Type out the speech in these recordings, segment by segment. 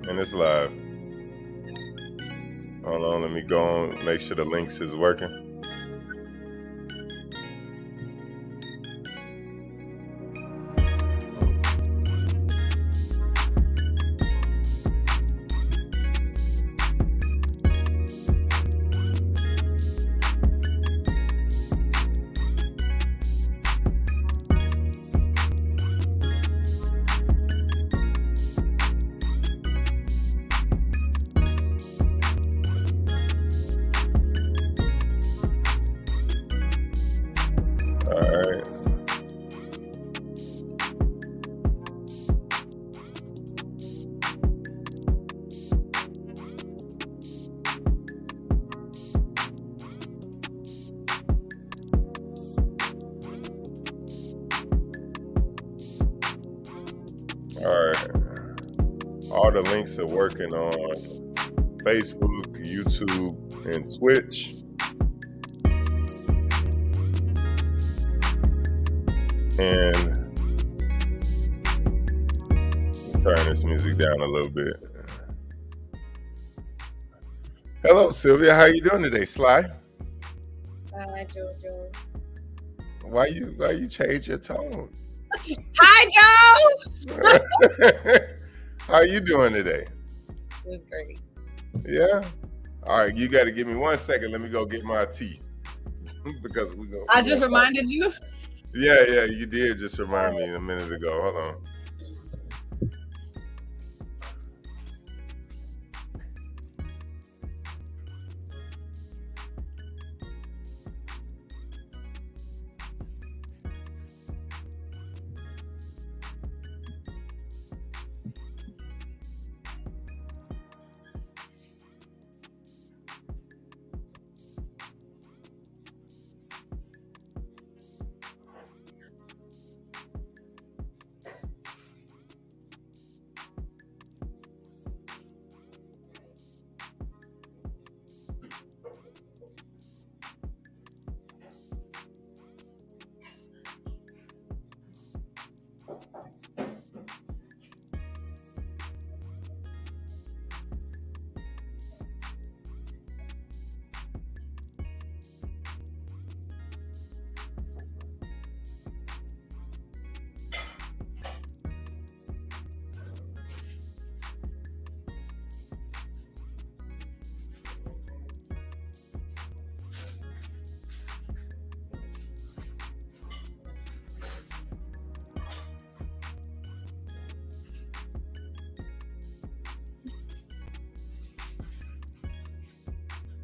And it's live. Hold on, let me go on, make sure the links is working. All the links are working on Facebook, YouTube, and Twitch. And turn this music down a little bit. Hello, Sylvia. How you doing today, Sly? Hi, Jojo. Why you change your tone? Hi, Joe. How you doing today? Doing great. Yeah. All right, you got to give me 1 second. Let me go get my tea because we go. I just reminded you. Yeah, you did just remind me a minute ago. Hold on.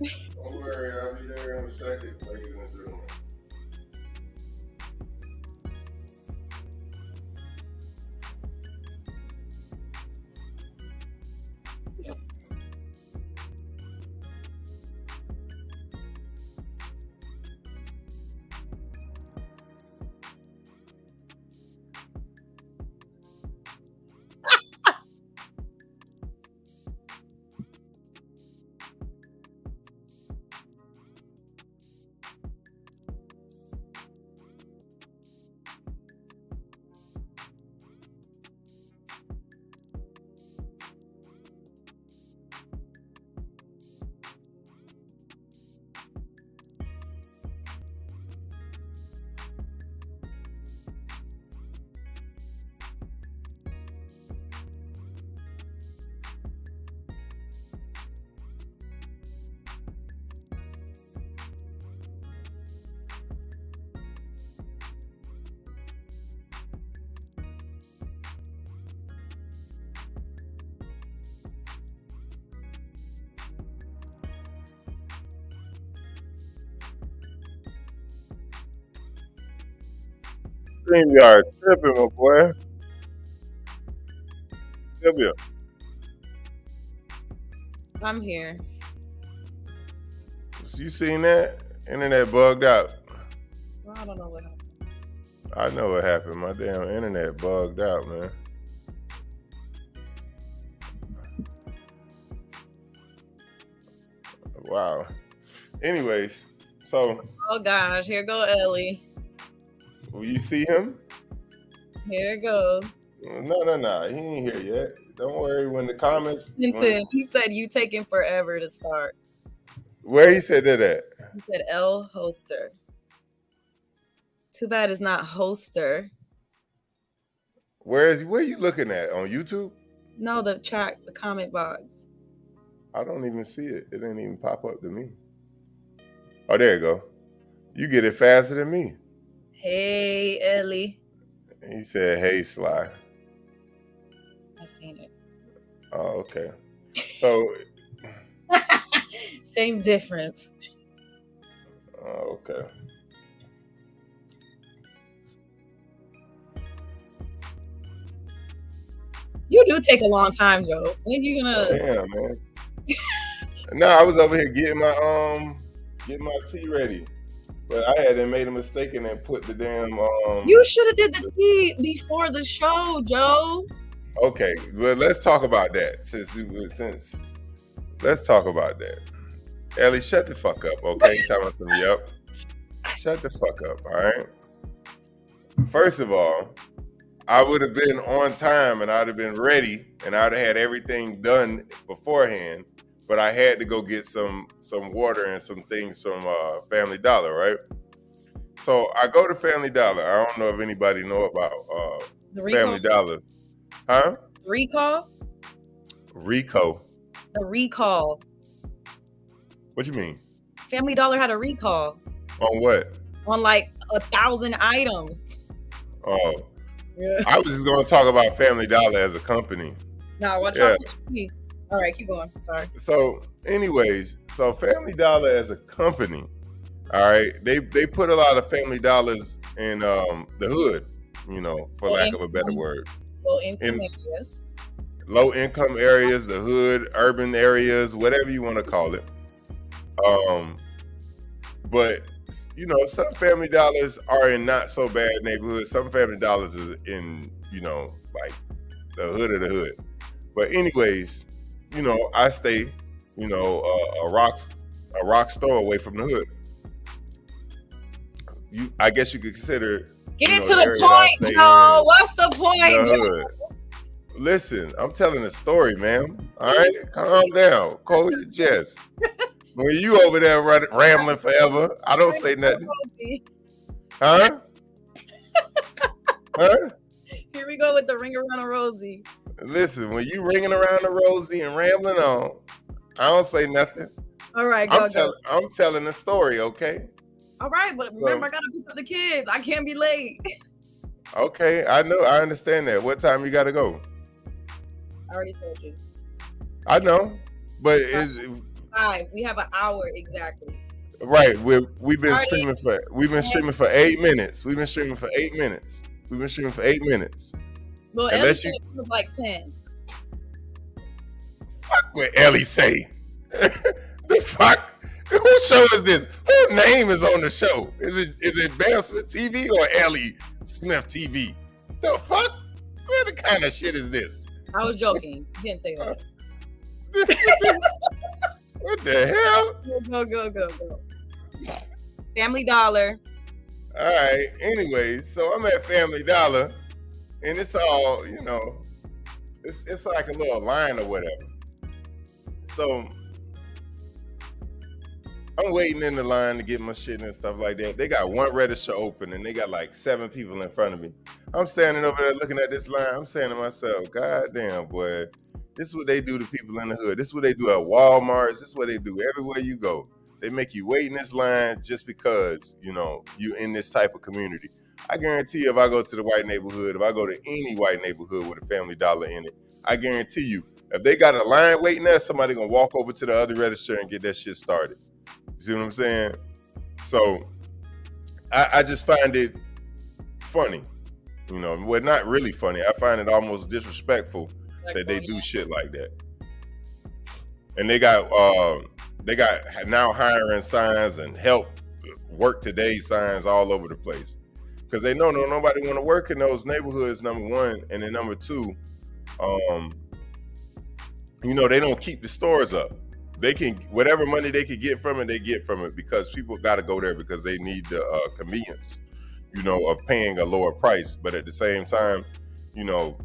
Don't worry, I'll be there in a second. Ladies and gentlemen. StreamYard tripping, my boy. Sylvia. I'm here. You seen that? Internet bugged out. Well, I don't know what happened. I know what happened. My damn internet bugged out, man. Wow. Anyways, so. Oh gosh, here go Ellie. Will you see him? Here it goes. No. He ain't here yet. Don't worry. When the comments, He said you taking forever to start. where he said that at? He said L Hoster. Too bad it's not Hoster. Where are you looking at? On YouTube? No, the comment box. I don't even see it. It didn't even pop up to me. Oh, there you go. You get it faster than me. Hey, Ellie. He said, "Hey, Sly." I seen it. Oh, okay. So, same difference. Oh, okay. You do take a long time, Joe. When you gonna? Damn, man. No, I was over here getting my tea ready, but I had made a mistake and then put the damn You should have did the tea before the show, Joe. Okay, well, let's talk about that. Let's talk about that. Ellie, shut the fuck up, okay? Tell me up. Shut the fuck up, all right? First of all, I would have been on time and I'd have been ready and I'd have had everything done beforehand, but I had to go get some water and some things from Family Dollar, right? So I go to Family Dollar. I don't know if anybody know about Family Dollar. Huh? Recall? Rico. The recall. What you mean? Family Dollar had a recall. On what? On like 1,000 items. Oh. Yeah. I was just going to talk about Family Dollar as a company. No, watch out. All right, keep going. Sorry. So, anyways, Family Dollar as a company, all right, they put a lot of Family Dollars in the hood, you know, for lack of a better word. Low-income areas. Low-income areas, the hood, urban areas, whatever you want to call it. But, you know, some Family Dollars are in not so bad neighborhoods. Some Family Dollars is in, you know, like the hood of the hood. But anyways, you know, I stay, you know, a rock store away from the hood. I guess you could consider. Get to the point, Joe. What's the point, Joe? Listen, I'm telling a story, ma'am. All right, calm down, cool your chest. When you over there rambling forever, I don't say nothing. Huh? Huh? Here we go with the ring around a Rosie. Listen, when you ringing around the Rosie and rambling on, I don't say nothing. All right, I'm telling a story, okay? All right, but remember, I gotta pick up the kids. I can't be late. Okay, I know, I understand that. What time you gotta go? I already told you. I know, but we have an hour exactly. Right, we've been streaming for 8 minutes. We've been streaming for 8 minutes. Well, unless you was like 10. Fuck what Ellie say. The fuck? Whose show is this? Whose name is on the show? Is it Bam Smith TV or Ellie Smith TV? The fuck? What kind of shit is this? I was joking. You didn't say that. What the hell? Go. Family Dollar. All right. Anyway, so I'm at Family Dollar, and it's all, you know, it's like a little line or whatever. So I'm waiting in the line to get my shit and stuff like that. They got one register open, and they got like 7 people in front of me. I'm standing over there looking at this line. I'm saying to myself, God damn, boy, this is what they do to people in the hood. This is what they do at Walmart. This is what they do everywhere you go. They make you wait in this line just because, you know, you in this type of community. I guarantee you, if I go to the white neighborhood, if I go to any white neighborhood with a Family Dollar in it, I guarantee you, if they got a line waiting there, somebody gonna walk over to the other register and get that shit started. You see what I'm saying? So I just find it funny. You know, well, not really funny. I find it almost disrespectful that they do shit like that. And they got now hiring signs and help work today signs all over the place. Because they know nobody want to work in those neighborhoods, number one. And then number two, you know, they don't keep the stores up. They can, whatever money they can get from it, they get from it because people got to go there because they need the convenience, you know, of paying a lower price. But at the same time, you know,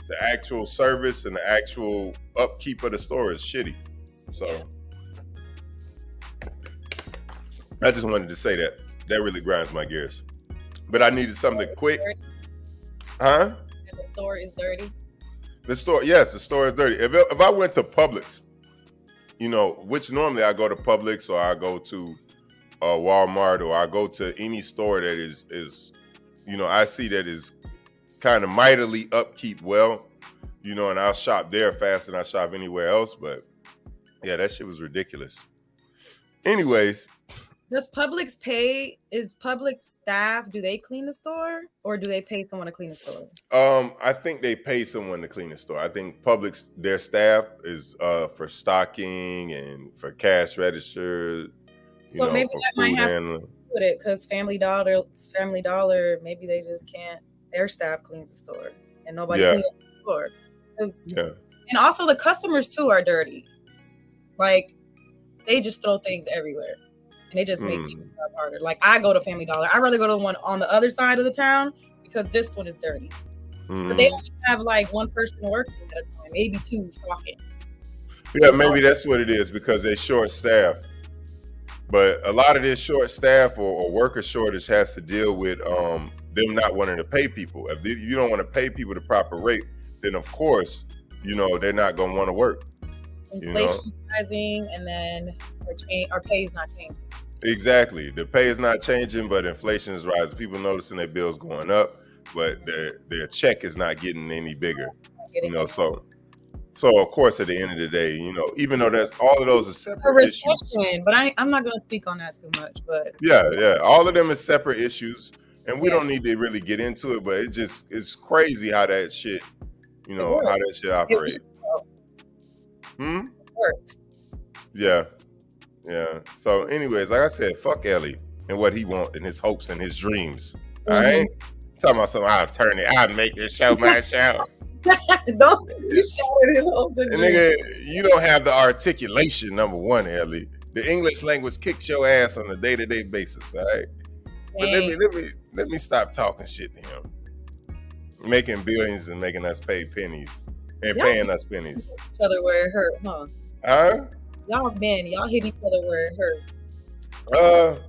the actual service and the actual upkeep of the store is shitty. So I just wanted to say that. That really grinds my gears. But I needed something quick. Huh? And the store is dirty. The store is dirty. If I went to Publix, you know, which normally I go to Publix or I go to Walmart or I go to any store that is, you know, I see that is kind of mightily upkeep well, you know, and I'll shop there faster than I shop anywhere else. But yeah, that shit was ridiculous. Anyways. Does Publix pay? Is Publix staff? Do they clean the store, or do they pay someone to clean the store? I think they pay someone to clean the store. I think Publix, their staff is for stocking and for cash register. So maybe that might have to do with it, because Family Dollar, maybe they just can't. Their staff cleans the store, and nobody cleans the store. And also the customers too are dirty. Like they just throw things everywhere. And they just make people's job harder. Like I go to Family Dollar. I'd rather go to the one on the other side of the town because this one is dirty. But they only have like one person working at a time, maybe two stocking. Yeah, maybe that's what it is, because they're short staff. But a lot of this short staff or worker shortage has to deal with them not wanting to pay people. If you don't want to pay people the proper rate, then of course, you know, they're not going to want to work. Inflation rising, and then our pay is not changing. Exactly. The pay is not changing, but inflation is rising. People noticing their bills going up, but their check is not getting any bigger. You know, so of course at the end of the day, you know, even though that's all of those are separate issues. But I'm not going to speak on that too much. But yeah, all of them is separate issues, and we don't need to really get into it. But it's crazy how that shit, you know, how that shit operates. It works. Yeah. So anyways, like I said, fuck Ellie and what he wants and his hopes and his dreams. I ain't talking about something. I'll turn it. I'll make this show my show. Don't you shout at his hopes and dreams. Nigga, you don't have the articulation, number one, Ellie. The English language kicks your ass on a day-to-day basis, all right? But let me stop talking shit to him. Making billions and making us pay pennies. And paying us pennies. Each other where it hurt, huh? Huh? Y'all hit each other where it hurt.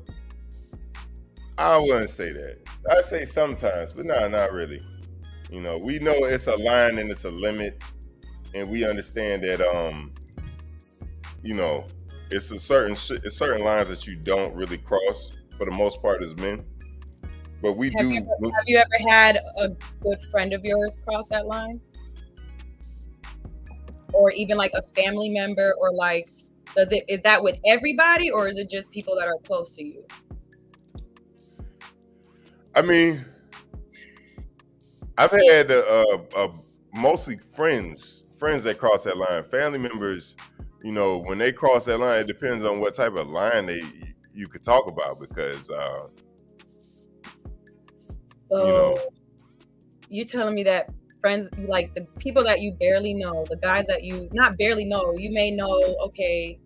I wouldn't say that. I say sometimes, but no, not really. You know, we know it's a line and it's a limit, and we understand that you know, it's certain lines that you don't really cross for the most part as men. But we do. Have you ever had a good friend of yours cross that line? Or even like a family member, or like, is that with everybody, or is it just people that are close to you? I mean, I've had mostly friends that cross that line. Family members, you know, when they cross that line, it depends on what type of line you could talk about, because so you know, you're telling me that friends, like the people that you barely know, the guys that you not barely know, you may know, okay,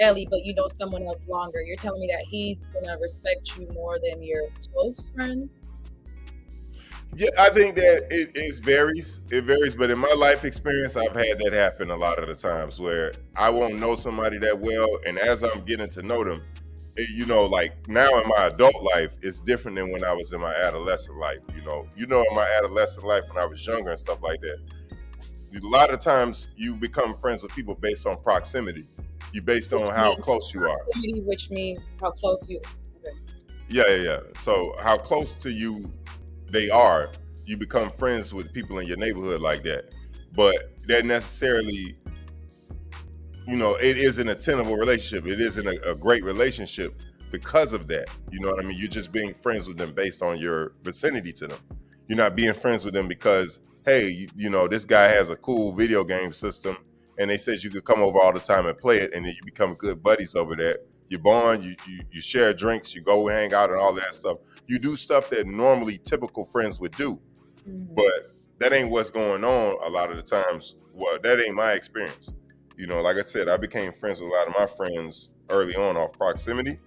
Ellie, but you know someone else longer. You're telling me that he's gonna respect you more than your close friends? Yeah, I think that it varies. It varies, but in my life experience, I've had that happen a lot of the times where I won't know somebody that well, and as I'm getting to know them, you know, like now in my adult life, it's different than when I was in my adolescent life. You know, in my adolescent life when I was younger and stuff like that, a lot of times you become friends with people based on proximity. You based on how close you are. Which means how close you. Okay. Yeah. So how close to you they are, you become friends with people in your neighborhood like that. But that necessarily, you know, it isn't a tenable relationship. It isn't a great relationship because of that. You know what I mean? You're just being friends with them based on your vicinity to them. You're not being friends with them because, hey, you know, this guy has a cool video game system and they said you could come over all the time and play it, and then you become good buddies over there. You bond, you share drinks, you go hang out and all of that stuff. You do stuff that normally typical friends would do. Mm-hmm. But that ain't what's going on a lot of the times. Well, that ain't my experience. You know, like I said, I became friends with a lot of my friends early on off proximity.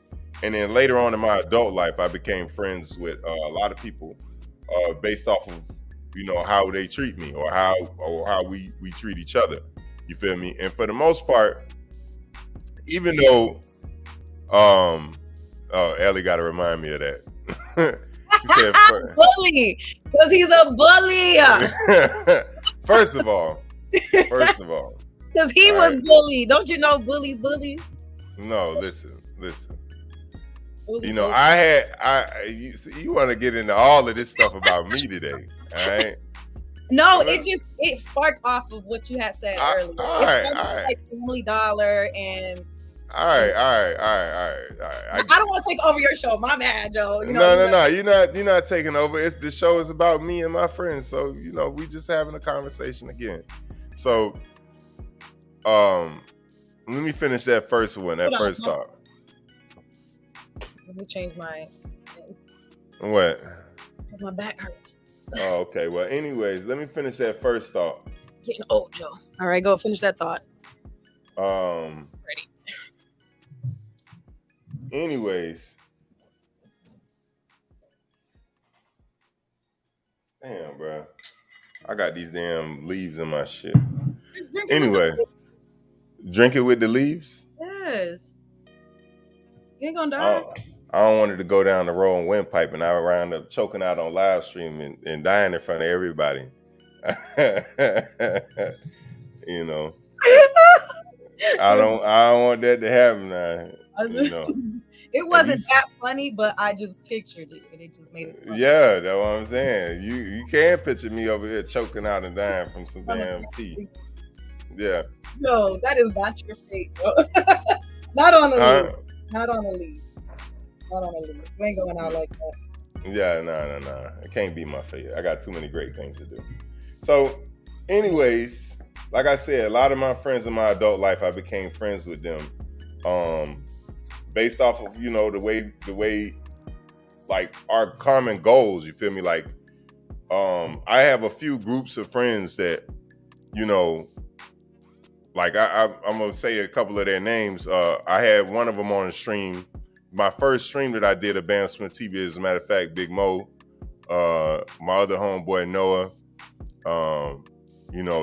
And then later on in my adult life, I became friends with a lot of people based off of how they treat me or how we treat each other. You feel me? And for the most part, even though Ellie got to remind me of that. He said, bully, because he's a bully. First of all, because he was bullied. Don't you know bullies bully? No, listen. Bully, you want to get into all of this stuff about me today, all right? No, it sparked off of what you had said earlier. All right. Like Family Dollar and. All right. I don't want to take over your show. My bad, Joe. No. You're not taking over. The show is about me and my friends. So we just having a conversation again. So, let me finish that first one. That first thought. Let me change my. What? Because my back hurts. Oh, okay. Well, anyways, let me finish that first thought. Getting old, Joe. All right, go finish that thought. Ready. Anyways, damn, bro, I got these damn leaves in my shit. Anyway, drink it with the leaves. Yes, you ain't gonna die. I don't want it to go down the road and windpipe, and I wound up choking out on live stream and dying in front of everybody. I don't want that to happen now. It wasn't that funny, but I just pictured it, and it just made it funny. Yeah, that's what I'm saying. You can picture me over here choking out and dying from some damn tea. Yeah. No, that is not your fate, bro. Not on a leaf. Not on a leaf. You ain't going out like that. Yeah, no. It can't be my fate. I got too many great things to do. So, anyways, like I said, a lot of my friends in my adult life, I became friends with them. Based off of, the way like our common goals, you feel me? Like, I have a few groups of friends that, like I'm going to say a couple of their names. I had one of them on the stream. My first stream that I did at Bam Smith TV, as a matter of fact, Big Mo, my other homeboy, Noah,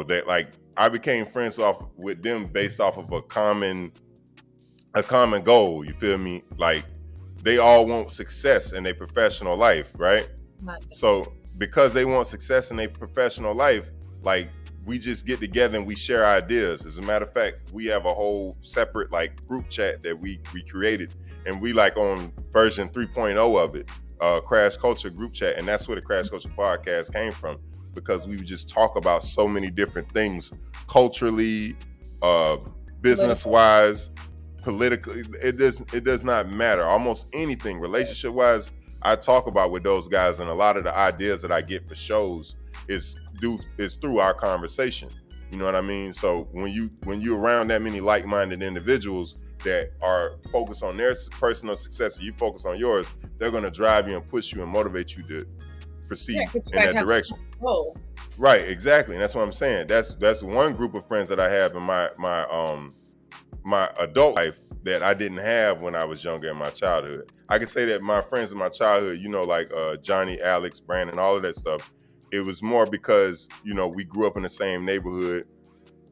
that like I became friends with them based off of a common goal. You feel me? Like they all want success in their professional life, right? So because they want success in their professional life, like we just get together and we share ideas. As a matter of fact, we have a whole separate like group chat that we created, and we like on version 3.0 of it, Crash Culture group chat, and that's where the Crash Culture podcast came from, because we would just talk about so many different things, culturally, business-wise, politically. It does not matter. Almost anything relationship-wise, I talk about with those guys, and a lot of the ideas that I get for shows is through our conversation. You know what I mean? So when you're around that many like-minded individuals that are focused on their personal success and you focus on yours, they're going to drive you and push you and motivate you to proceed in that direction. Right, exactly. And that's what I'm saying. That's one group of friends that I have in my adult life that I didn't have when I was younger in my childhood. I can say that my friends in my childhood, like Johnny, Alex, Brandon, all of that stuff, it was more because, we grew up in the same neighborhood.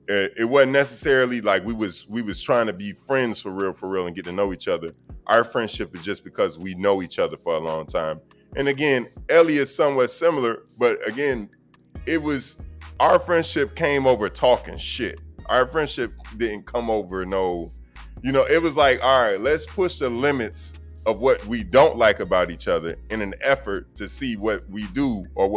It wasn't necessarily like we was trying to be friends for real and get to know each other. Our friendship is just because we know each other for a long time. And again, Ellie is somewhat similar, but again, our friendship came over talking shit. Our friendship didn't come over it was like, all right, let's push the limits of what we don't like about each other in an effort to see what we do or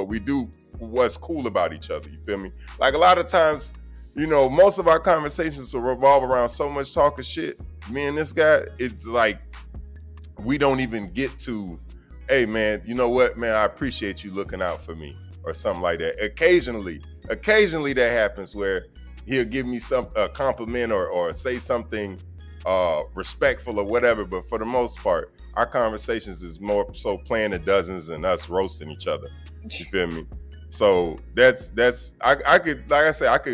what's cool about each other. You feel me? Like a lot of times, most of our conversations will revolve around so much talking shit. Me and this guy, it's like we don't even get to, hey man, you know what, man, I appreciate you looking out for me or something like that. Occasionally that happens where he'll give me a compliment or say something respectful or whatever, but for the most part, our conversations is more so playing the dozens and us roasting each other. You feel me? So I could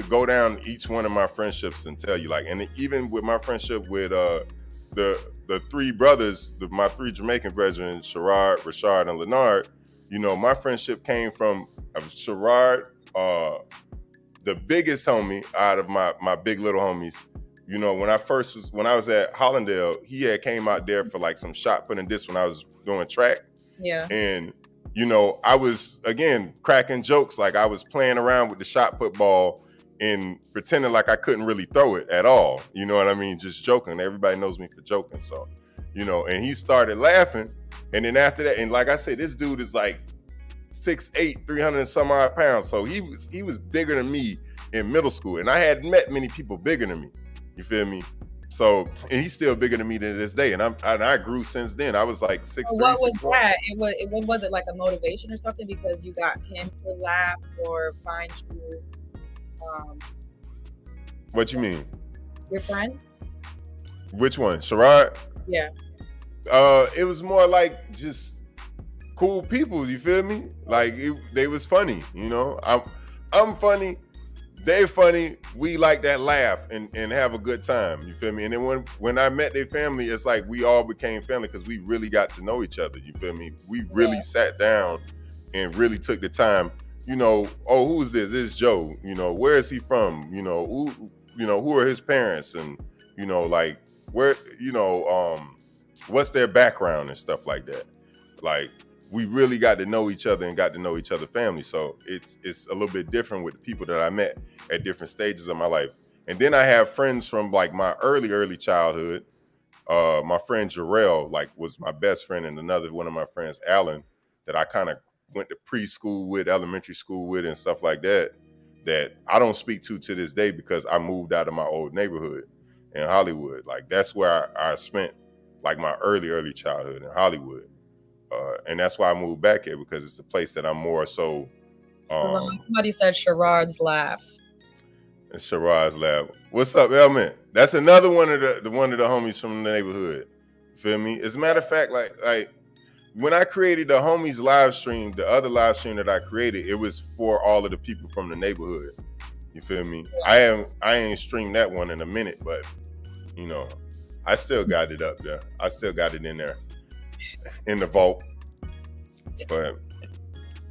go down each one of my friendships and tell you, like, and even with my friendship with the three brothers, my three Jamaican brethren, Sherrod, Rashard, and Leonard, my friendship came from Sherrod, the biggest homie out of my big little homies. You know, when I was at Hollandale, he had came out there for like some shot put and disc when I was doing track. Yeah. And, you know, I was, again, cracking jokes. Like I was playing around with the shot put ball and pretending like I couldn't really throw it at all. You know what I mean? Just joking. Everybody knows me for joking. So, you know, and he started laughing. And then after that, and like I said, this dude is like 6'8", 300 and some odd pounds. So he was bigger than me in middle school. And I hadn't met many people bigger than me. You feel me? So, and he's still bigger than me to this day. And I grew since then. I was like 6'3". What was that? Was it like a motivation or something because you got him to laugh or find you? What you mean? Your friends? Which one? Sherrod? Yeah. It was more like just cool people. You feel me? Like they was funny. You know, I'm funny. They funny. We like that laugh and have a good time. You feel me? And then when I met their family, it's like we all became family because we really got to know each other. You feel me? We really sat down and really took the time. You know, oh, who's this? This is Joe. You know, where is he from? You know, who are his parents? And, you know, like where, you know, what's their background and stuff like that. Like we really got to know each other and got to know each other's family. So it's a little bit different with the people that I met at different stages of my life. And then I have friends from like my early childhood. My friend Jarrell, like, was my best friend, and another one of my friends, Alan, that I kind of went to preschool with, elementary school with, and stuff like that, that I don't speak to this day because I moved out of my old neighborhood in Hollywood. Like that's where I spent like my early childhood in Hollywood. And that's why I moved back here, because it's a place that I'm more so. Somebody said Sherrod's laugh. It's Sherrod's laugh. What's up, Elman? That's another one of the homies from the neighborhood. Feel me? As a matter of fact, like when I created the homies live stream, the other live stream that I created, it was for all of the people from the neighborhood. You feel me? I ain't streamed that one in a minute, but you know, I still got it up there. I still got it in there, in the vault. But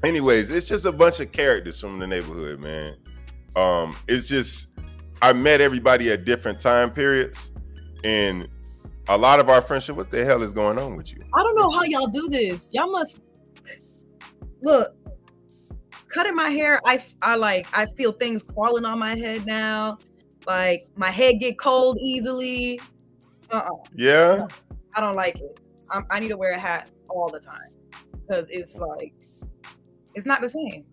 anyways, it's just a bunch of characters from the neighborhood, man. It's just, I met everybody at different time periods, and a lot of our friendship. What the hell is going on with you? I don't know how y'all do this. Y'all must look. Cutting my hair, I feel things crawling on my head now. Like my head get cold easily. Yeah. I don't like it. I need to wear a hat all the time because it's like it's not the same.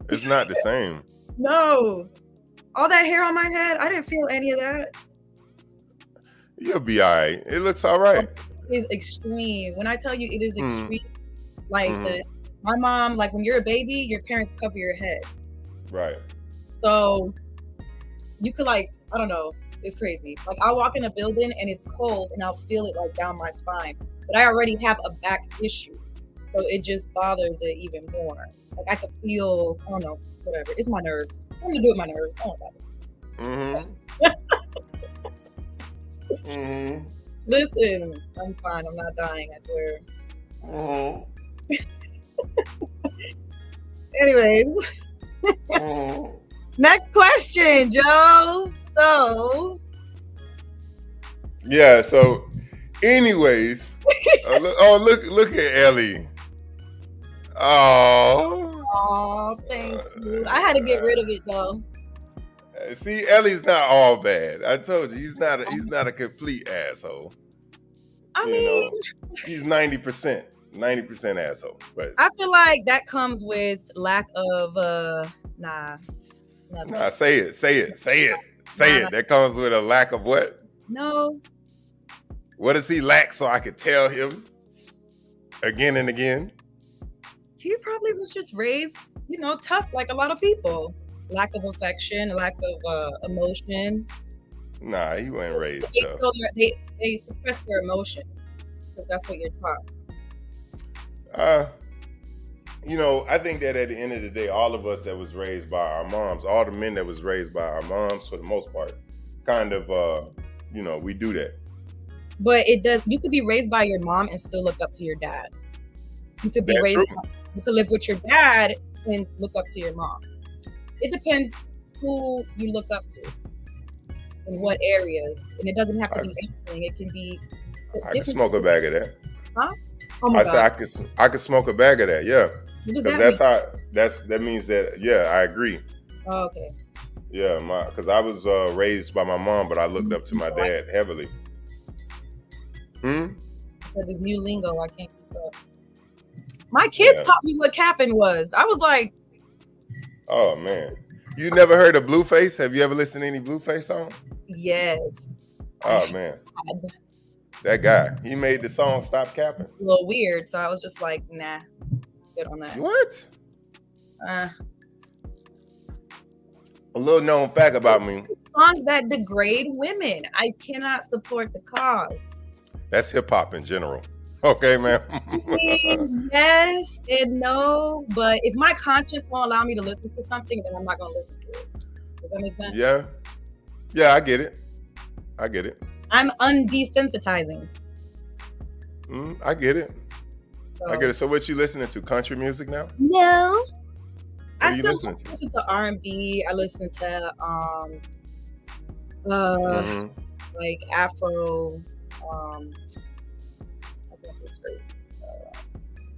It's not the same. No, all that hair on my head, I didn't feel any of that. You'll be all right. It looks all right. It is extreme. When I tell you it is extreme, like my mom, like when you're a baby, your parents cover your head. Right. So you could I don't know, it's crazy. Like I'll walk in a building and it's cold and I'll feel it like down my spine. But I already have a back issue. So it just bothers it even more. Like I could feel, I don't know, whatever. It's my nerves. I'm gonna do it with my nerves. I don't know. Listen, I'm fine. I'm not dying, I swear. Anyways. Next question, Joe. So. Yeah, so anyways. Look at Ellie. Oh, thank you. I had to get rid of it though. See, Ellie's not all bad. I told you, he's not a complete asshole. I mean, he's 90% asshole. But I feel like that comes with lack of Nah, say it. That comes with a lack of what? No. What does he lack so I could tell him again and again? He probably was just raised, tough like a lot of people. Lack of affection, lack of emotion. Nah, he wasn't raised tough. They suppress their emotion because that's what you're taught. I think that at the end of the day, all of us that was raised by our moms, all the men that was raised by our moms, for the most part, kind of, we do that. But it does. You could be raised by your mom and still look up to your dad. You could be you could live with your dad can look up to your mom. It depends who you look up to in what areas, and it doesn't have to be anything. It can be. I can smoke a bag of that. Huh? Oh my God. said I could smoke a bag of that. Yeah, because that means that. Yeah, I agree. Oh, okay. Yeah, because I was raised by my mom, but I looked up to my dad heavily. For this new lingo, I can't keep up. My kids taught me what capping was. I was like, oh man, you never heard of Blueface? Have you ever listened to any Blueface song? Yes. Oh man, that guy, he made the song "Stop Capping." A little weird, so I was just like, nah, good on that. What? A little known fact about me: songs that degrade women. I cannot support the cause. That's hip hop in general. Okay, man. Yes and no, but if my conscience won't allow me to listen to something, then I'm not gonna listen to it. Does that make sense? Yeah, I get it. I'm undesensitizing. I get it. I get it. So what you listening to? Country music now? No. What I still listen to R&B. I listen to like Afro,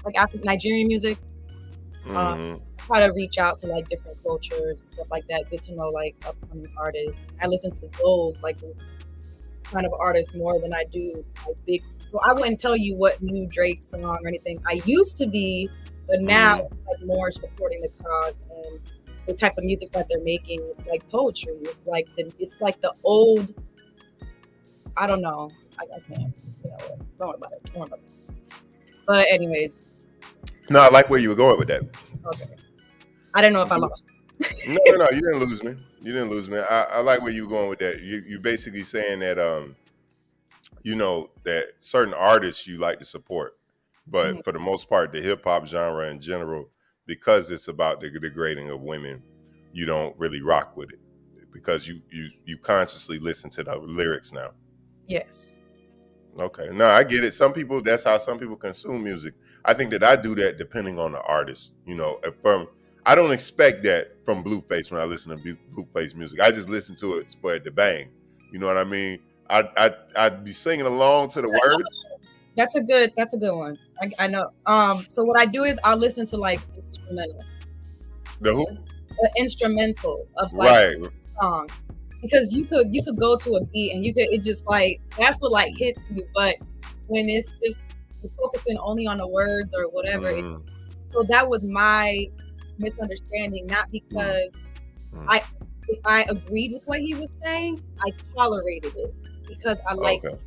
like Nigerian music. Try to reach out to like different cultures and stuff like that. Get to know like upcoming artists. I listen to those like kind of artists more than I do like big. So I wouldn't tell you what new Drake song or anything. I used to be, but now it's like more supporting the cause and the type of music that they're making. It's like poetry. It's like the old. I don't know. I can't. Don't worry about it. But anyways. No, I like where you were going with that. Okay. I didn't know if I lost. No, you didn't lose me. I like where you were going with that. You're basically saying that that certain artists you like to support, but for the most part, the hip hop genre in general, because it's about the degrading of women, you don't really rock with it because you consciously listen to the lyrics now. Yes. Okay. No, I get it. That's how some people consume music. I think that I do that depending on the artist. I don't expect that from Blueface when I listen to Blueface music. I just listen to it for it to bang. You know what I mean? I'd be singing along to the words. That's a good one. I know. So what I do is I'll listen to like instrumental. The who? The instrumental of like a song. Because you could go to a beat and it just like that's what like hits you, but when it's just focusing only on the words or whatever, so that was my misunderstanding. Not because if I agreed with what he was saying, I tolerated it because I like you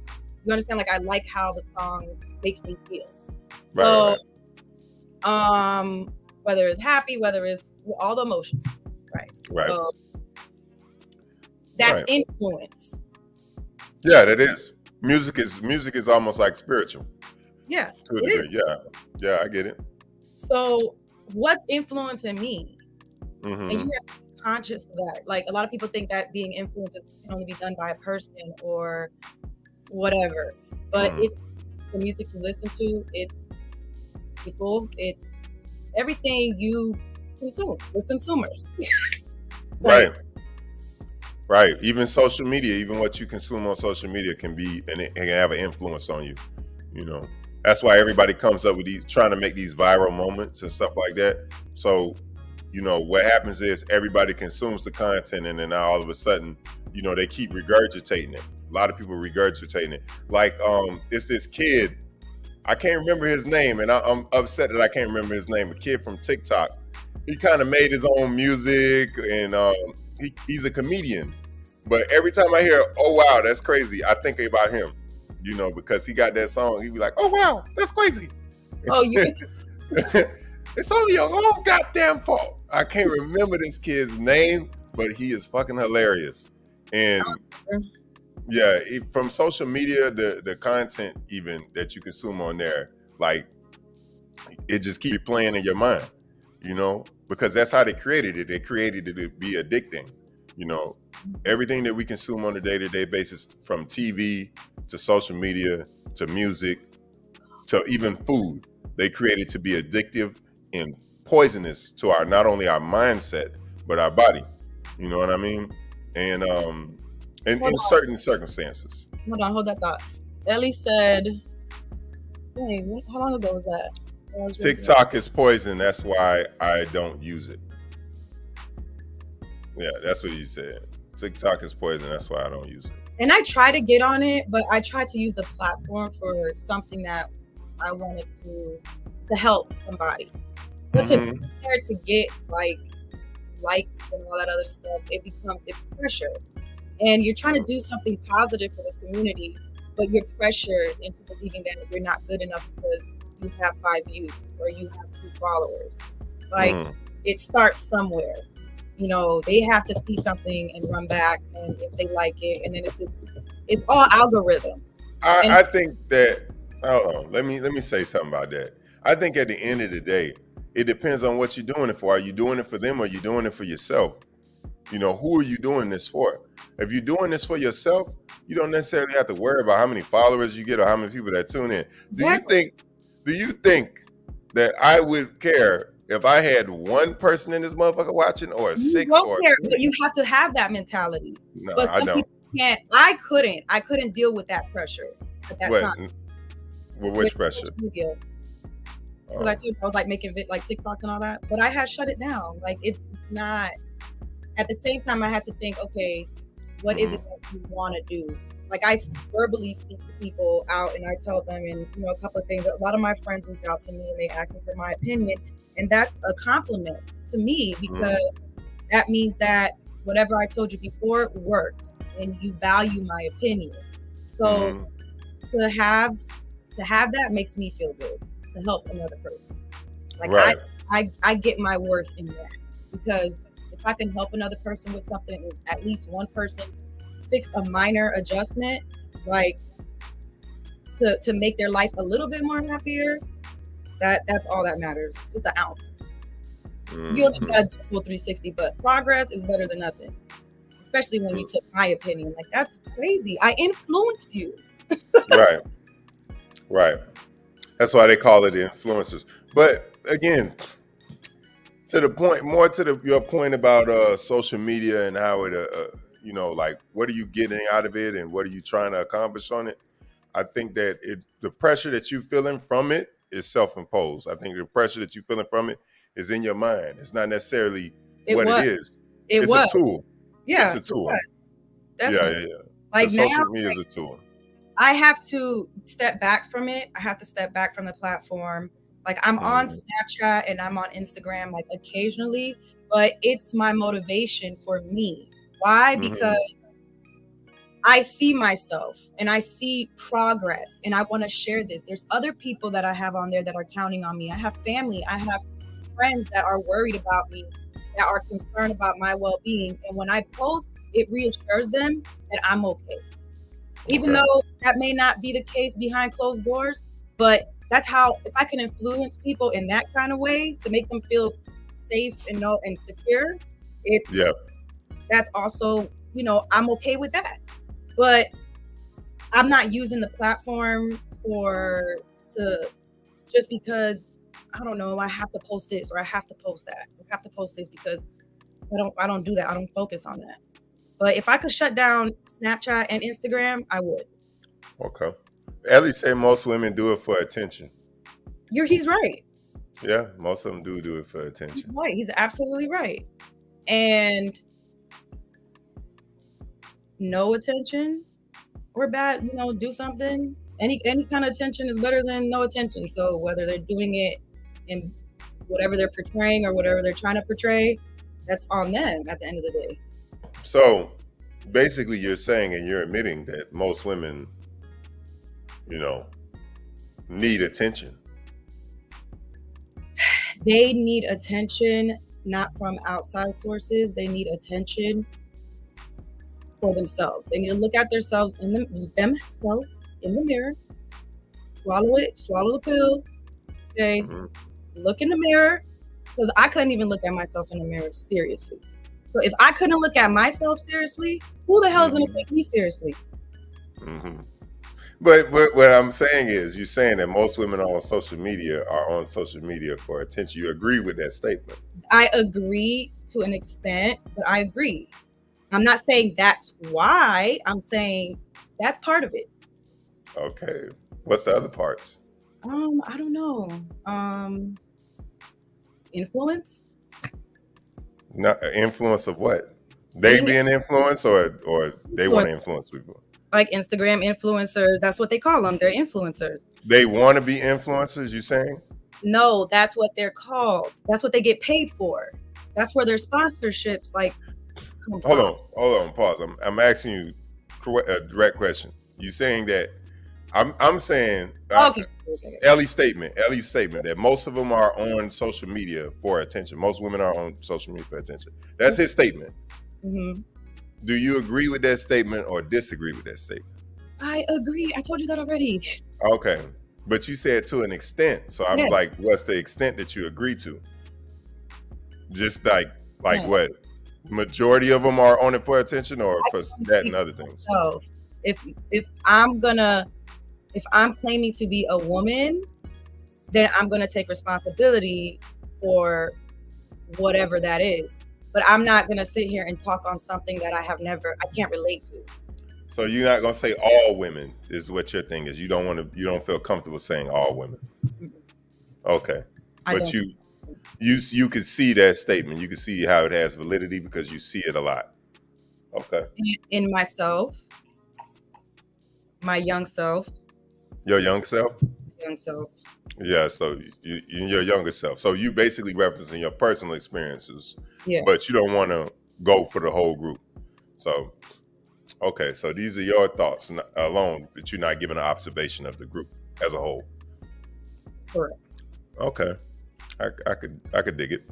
understand, like I like how the song makes me feel. So whether it's happy, whether it's all the emotions, right. So, that's influence. Yeah, that is. Music is almost like spiritual. Yeah. To a degree. Yeah, I get it. So what's influencing me? And you have to be conscious of that. Like a lot of people think that being influenced can only be done by a person or whatever. But it's the music you listen to, it's people, it's everything you consume. We're consumers. Right. Even social media, even what you consume on social media can have an influence on you. That's why everybody comes up with trying to make these viral moments and stuff like that. So, what happens is everybody consumes the content and then now all of a sudden, they keep regurgitating it. A lot of people regurgitating it. Like, it's this kid, I can't remember his name and I'm upset that I can't remember his name, a kid from TikTok. He kind of made his own music and, he's a comedian, but every time I hear, "Oh wow, that's crazy," I think about him, because he got that song. He be like, "Oh wow, that's crazy." Oh, yeah. It's only your own goddamn fault. I can't remember this kid's name, but he is fucking hilarious. And from social media, the content even that you consume on there, like it just keeps playing in your mind. Because that's how they created it. They created it to be addicting. Everything that we consume on a day-to-day basis, from TV to social media to music to even food, they created to be addictive and poisonous to our, not only our mindset, but our body. You know what I mean? And in certain circumstances. Hold that thought. Ellie said, "Wait, how long ago was that?" TikTok is poison. That's why I don't use it. Yeah, that's what he said. TikTok is poison. That's why I don't use it. And I try to get on it, but I try to use the platform for something that I wanted to help somebody. But to get like likes and all that other stuff, it's pressure. And you're trying to do something positive for the community, but you're pressured into believing that you're not good enough because you have 5 views or you have 2 followers. Like it starts somewhere. You know, they have to see something and run back, and if they like it, and then it's all algorithm. I think that, hold on, let me say something about that. I think at the end of the day, it depends on what you're doing it for. Are you doing it for them, or are you doing it for yourself? You know, who are you doing this for? If you're doing this for yourself, you don't necessarily have to worry about how many followers you get or how many people that tune in. Do you think that I would care if I had 1 person in this motherfucker watching, or 6 or 20? But you have to have that mentality. No, but some I don't. People can't. I couldn't deal with that pressure at that time. Which pressure? Because I told you I was like making like TikToks and all that, but I had shut it down. Like it's not. At the same time, I had to think, okay, what is it that you want to do? Like I verbally speak to people out, and I tell them, and you know, a couple of things. A lot of my friends reach out to me and they ask me for my opinion, and that's a compliment to me because that means that whatever I told you before worked, and you value my opinion. So to have that makes me feel good to help another person. Like I get my worth in that, because if I can help another person with something, at least one person fix a minor adjustment, like to make their life a little bit more happier, that's all that matters. Just an ounce. You don't even gotta do a full 360, but progress is better than nothing. Especially when you took my opinion. Like that's crazy. I influenced you. Right. That's why they call it the influencers. But again, to the point, more to your point about social media and how it you know, like what are you getting out of it and what are you trying to accomplish on it? I think that the pressure that you're feeling from it is self-imposed. I think the pressure that you're feeling from it is in your mind. It's not necessarily what it is. It's a tool. Yeah, it's a tool. Definitely. Yeah. Like social media is a tool. I have to step back from it. I have to step back from the platform. Like I'm on Snapchat and I'm on Instagram like occasionally, but it's my motivation for me. Why? Because I see myself and I see progress and I want to share this. There's other people that I have on there that are counting on me. I have family. I have friends that are worried about me, that are concerned about my well-being. And when I post, it reassures them that I'm okay. Even though that may not be the case behind closed doors, but that's how, if I can influence people in that kind of way to make them feel safe and secure, that's also, you know, I'm okay with that. But I'm not using the platform just because, I don't know, I have to post this or I have to post that. I have to post this because I don't do that. I don't focus on that. But if I could shut down Snapchat and Instagram, I would. Okay. Ellie say most women do it for attention. He's right. Yeah, most of them do it for attention. He's right. He's absolutely right. And no attention or bad, you know, do something. Any kind of attention is better than no attention. So whether they're doing it in whatever they're portraying or whatever they're trying to portray, that's on them at the end of the day. So basically you're saying and you're admitting that most women, you know, need attention. They need attention, not from outside sources. They need attention for themselves. They need to look at themselves in the mirror, swallow the pill, okay? Look in the mirror, because I couldn't even look at myself in the mirror seriously. So if I couldn't look at myself seriously, who the hell is going to take me seriously? But what I'm saying is, you're saying that most women are on social media for attention. You agree with that statement? I agree to an extent, but I agree. I'm not saying that's why. I'm saying that's part of it. Okay. What's the other parts? I don't know. Influence. Not influence of what? They being influenced, or they want to influence people? Like Instagram influencers. That's what they call them. They're influencers. They want to be influencers, you saying? No, that's what they're called. That's what they get paid for. That's where their sponsorships, like. Hold on, pause. I'm asking you a direct question. You saying that I'm saying Okay. Ellie's statement that most of them are on social media for attention. Most women are on social media for attention. That's his statement. Mm-hmm. Do you agree with that statement or disagree with that statement? I agree. I told you that already. Okay. But you said to an extent. So I was like, what's the extent that you agree to? Just like what? Majority of them are on it for attention, or for that and other things? So if I'm claiming to be a woman, then I'm gonna take responsibility for whatever that is. But I'm not gonna sit here and talk on something that I can't relate to. So you're not gonna say all women is what your thing is. You don't feel comfortable saying all women. Okay. But you can see that statement. You can see how it has validity because you see it a lot. Okay. In myself, my young self. Your young self? Young self. Yeah, so in your younger self. So you basically referencing your personal experiences, but you don't want to go for the whole group. So, okay, so these are your thoughts alone, but you're not giving an observation of the group as a whole. Correct. Okay, I could dig it,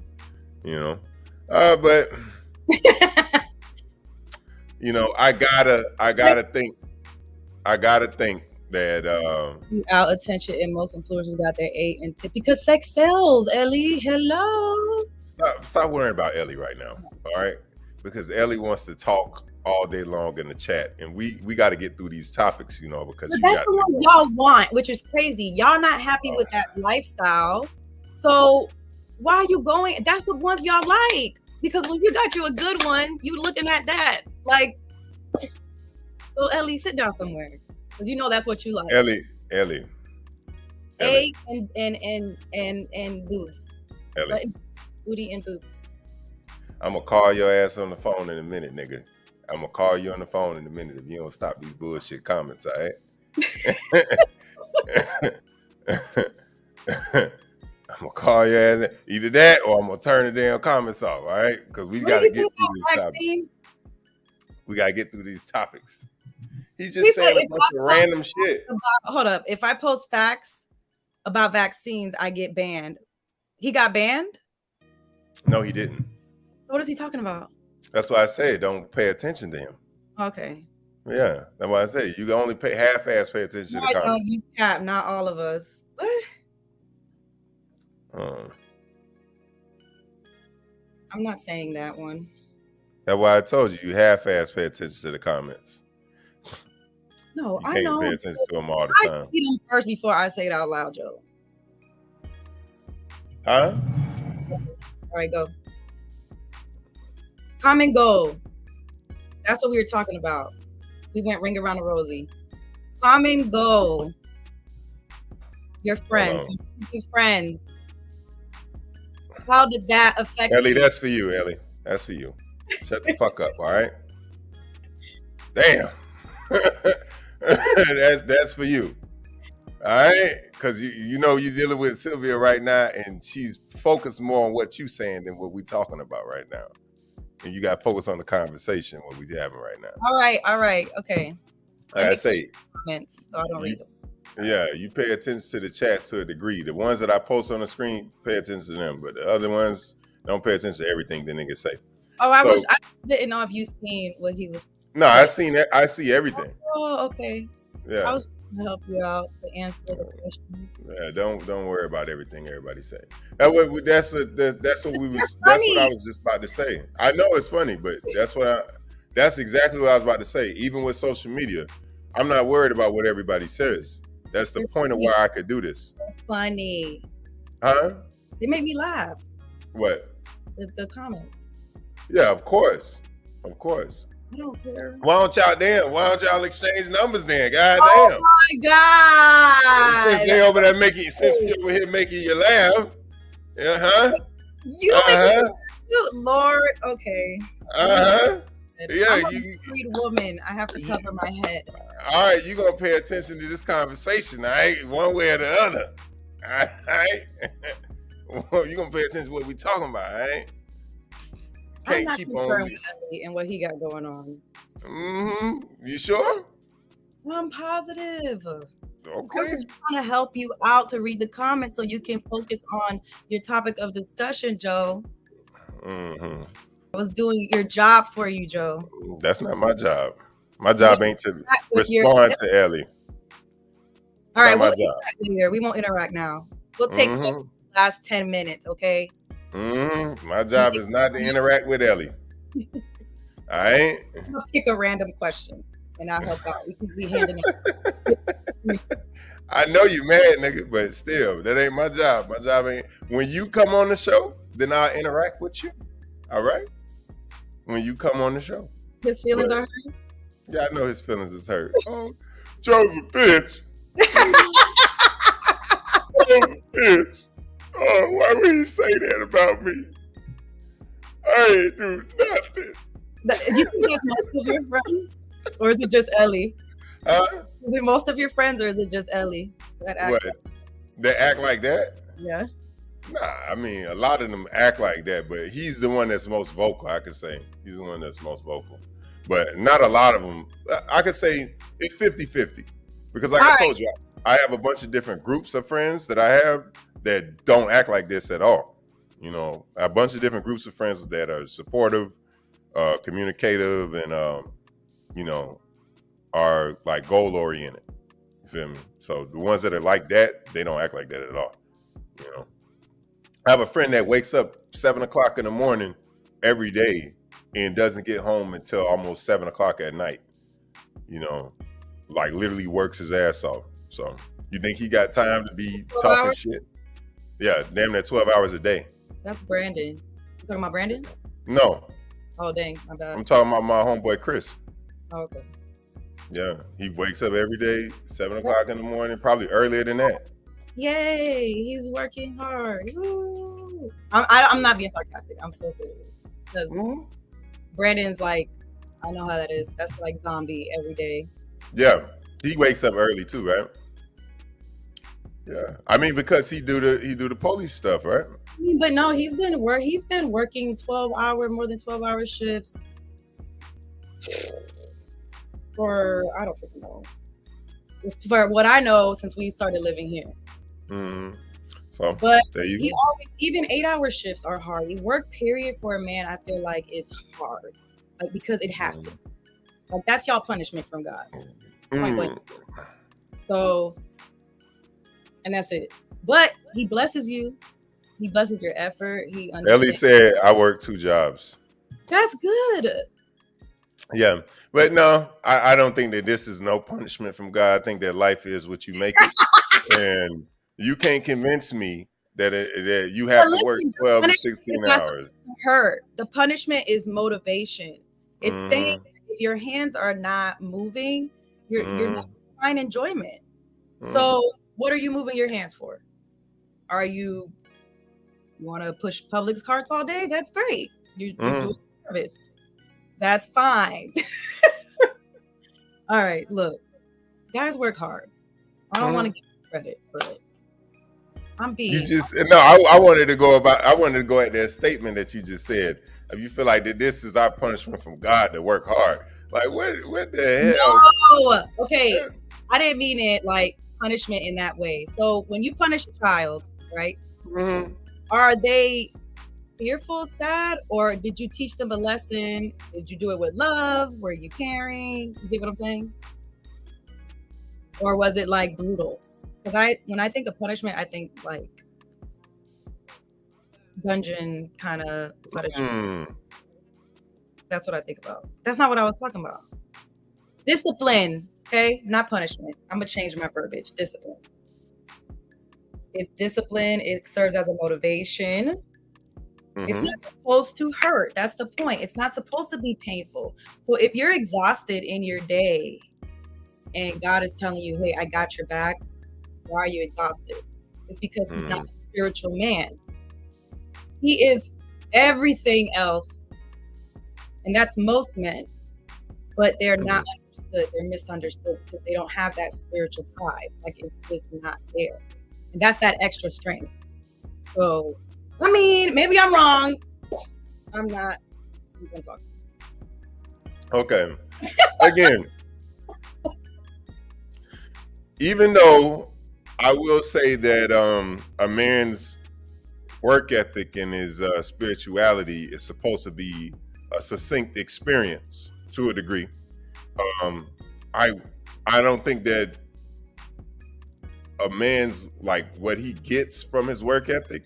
but I gotta think that out attention, and most influencers got their 8 and 10 because sex sells. Ellie, hello. Stop worrying about Ellie right now, all right? Because Ellie wants to talk all day long in the chat, and we got to get through these topics, because that's the ones y'all want, which is crazy. Y'all not happy with that lifestyle, so why are you going? That's the ones y'all like, because when you got you a good one, you looking at that like. So Ellie, sit down somewhere. Because that's what you like. Ellie. A and boobs. Ellie. Booty and boobs. I'm gonna call your ass on the phone in a minute, nigga. I'm gonna call you on the phone in a minute if you don't stop these bullshit comments, all right? I'm gonna call your ass. Either that or I'm gonna turn the damn comments off, all right? Because we gotta get through these topics. We gotta get through these topics. He's just saying a bunch of random shit. Hold up. If I post facts about vaccines, I get banned. He got banned? No, he didn't. What is he talking about? That's why I say don't pay attention to him. Okay. Yeah, that's why I say you can only half-ass pay attention to the comments. You cap, not all of us. I'm not saying that one. That's why I told you half-ass pay attention to the comments. No, I know. Pay attention to them all the time. I see them first before I say it out loud, Joe. Huh? All right, go. Come and go. That's what we were talking about. We went ring around the rosy. Come and go. Your friends. Your friends. How did that affect Ellie, that's for you, Ellie. That's for you. Shut the fuck up, all right? Damn. That's for you. All right? Because you're dealing with Sylvia right now, and she's focused more on what you're saying than what we're talking about right now. And you got to focus on the conversation, what we're having right now. All right. Okay. Like I say, comments, so I don't read them. Yeah, you pay attention to the chats to a degree. The ones that I post on the screen, pay attention to them. But the other ones, don't pay attention to everything the niggas say. Oh, I didn't know if you seen what he was. No, I seen it. I see everything. Oh, okay. Yeah. I was just gonna help you out to answer the question. Yeah, don't worry about everything everybody say. That's what I was just about to say. I know it's funny, but that's exactly what I was about to say. Even with social media, I'm not worried about what everybody says. That's the point of why I could do this. Funny. Huh? They make me laugh. What? The comments. Yeah, of course. Of course. I don't care. Why don't y'all exchange numbers then? God damn. Oh my God. Since they over there making you laugh. Uh-huh. You make me, Lord, okay. Uh-huh. Yeah, I'm a married woman. I have to cover my head. All right, you gonna pay attention to this conversation, all right? One way or the other. All right? You gonna pay attention to what we talking about, all right? I'm not concerned with Ellie and what he got going on. Mm-hmm. You sure? I'm positive. Okay. I'm just trying to help you out to read the comments so you can focus on your topic of discussion, Joe. Mm-hmm. I was doing your job for you, Joe. That's not my job. My job ain't to respond to Ellie. All right, we'll interact here. We won't interact now. We'll take the last 10 minutes, okay? My job is not to interact with Ellie. All right? I'll pick a random question and I'll help out. We can be handing it. I know you mad, nigga, but still, that ain't my job. My job ain't. When you come on the show, then I'll interact with you. All right? When you come on the show. His feelings are hurt? Yeah, I know his feelings is hurt. Oh, Joe's a bitch. Joe's a bitch. Oh, why would he say that about me? I ain't do nothing. You think that's most of your friends? Or is it just Ellie? Is it most of your friends or is it just Ellie? That act like that? Yeah. Nah, I mean, a lot of them act like that, but he's the one that's most vocal, I could say. He's the one that's most vocal. But not a lot of them. I could say it's 50-50. Because like I told you, I have a bunch of different groups of friends that I have that don't act like this at all. You know, a bunch of different groups of friends that are supportive, communicative, and, you know, are like goal oriented. You feel me? So the ones that are like that, they don't act like that at all. You know, I have a friend that wakes up 7 o'clock in the morning every day and doesn't get home until almost 7 o'clock at night. You know, like literally works his ass off. So you think he got time to be talking shit? Yeah, damn near 12 hours a day. That's Brandon. You talking about Brandon? No. Oh, dang. My bad. I'm talking about my homeboy, Chris. Oh, okay. Yeah, he wakes up every day, 7 o'clock in the morning, probably earlier than that. Yay, he's working hard. Woo. I'm not being sarcastic. I'm so serious. Because Brandon's like, I know how that is. That's like zombie every day. Yeah, he wakes up early too, right? Yeah, I mean because he do the police stuff, right? But no, he's been working more than 12-hour shifts for I don't freaking know. For what I know, since we started living here. Mm-hmm. So, but he always, even 8-hour shifts are hard. The work period for a man, I feel like it's hard, like because it has to. Like that's y'all punishment from God. So, and that's it. But he blesses you. He blesses your effort. He understands. Ellie said, "I work 2 jobs." That's good. Yeah, but no, I don't think that this is no punishment from God. I think that life is what you make it, and you can't convince me that that you have to work 12 to 16 hours. Hurt. The punishment is motivation. It's saying if your hands are not moving, you're not find enjoyment. So what are you moving your hands for? Are you want to push Publix carts all day? That's great. You do service. That's fine. All right, look, guys work hard. I don't want to give you credit, but I'm being. I wanted to go at that statement that you just said. If you feel like that this is our punishment from God to work hard, like what the hell? No, okay, I didn't mean it like punishment in that way. So when you punish a child, right? Are they fearful, sad, or did you teach them a lesson? Did you do it with love? Were you caring? You get what I'm saying? Or was it like brutal? Because when I think of punishment, I think like dungeon kind of punishment. That's what I think about. That's not what I was talking about. Discipline. Okay, not punishment. I'm gonna change my verbiage. Discipline. It's discipline. It serves as a motivation. It's not supposed to hurt. That's the point. It's not supposed to be painful. So if you're exhausted in your day and God is telling you, hey, I got your back, why are you exhausted? It's because he's not a spiritual man. He is everything else. And that's most men. But they're not understood. They're misunderstood because they don't have that spiritual pride. Like, it's just not there. And that's that extra strength. So, I mean, maybe I'm wrong. I'm not. I'm gonna talk. Okay. Again, even though I will say that a man's work ethic and his spirituality is supposed to be a succinct experience to a degree, I don't think that a man's, like, what he gets from his work ethic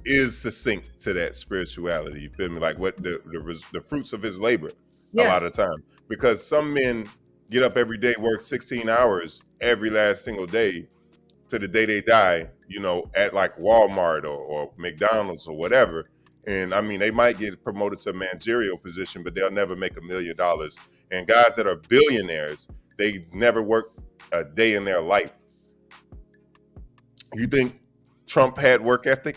is succinct to that spirituality. You feel me? Like what the fruits of his labor a lot of time. Because some men get up every day, work 16 hours every last single day to the day they die, you know, at like Walmart or McDonald's or whatever. And I mean, they might get promoted to a managerial position, but they'll never make $1 million. And guys that are billionaires, they never work a day in their life. You think Trump had work ethic?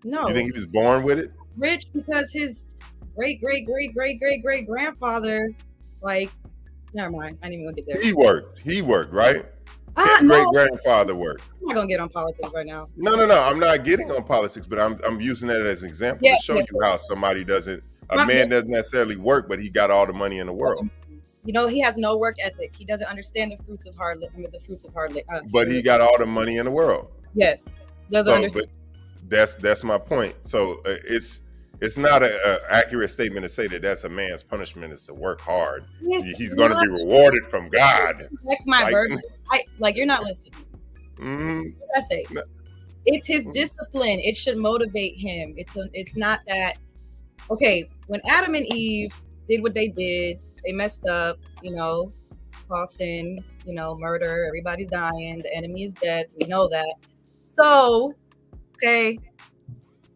No. You think he was born with it? Rich because his great grandfather, like, never mind. I didn't even get there. He worked, right? His great grandfather worked. I'm not gonna get on politics right now. No. I'm not getting on politics, but I'm using that as an example to show you how somebody doesn't. A man doesn't necessarily work, but he got all the money in the world. You know, he has no work ethic. He doesn't understand the fruits of hard labor. But he got all the money in the world. Yes, doesn't understand. But that's my point. So it's not an accurate statement to say that that's a man's punishment is to work hard. He's going to be rewarded from God. That's my verdict. You're not listening. What did I say? No. It's his discipline. It should motivate him. It's not that. Okay, when Adam and Eve did what they did, they messed up. You know, sin. You know, murder. Everybody's dying. The enemy is dead. We know that. So, okay,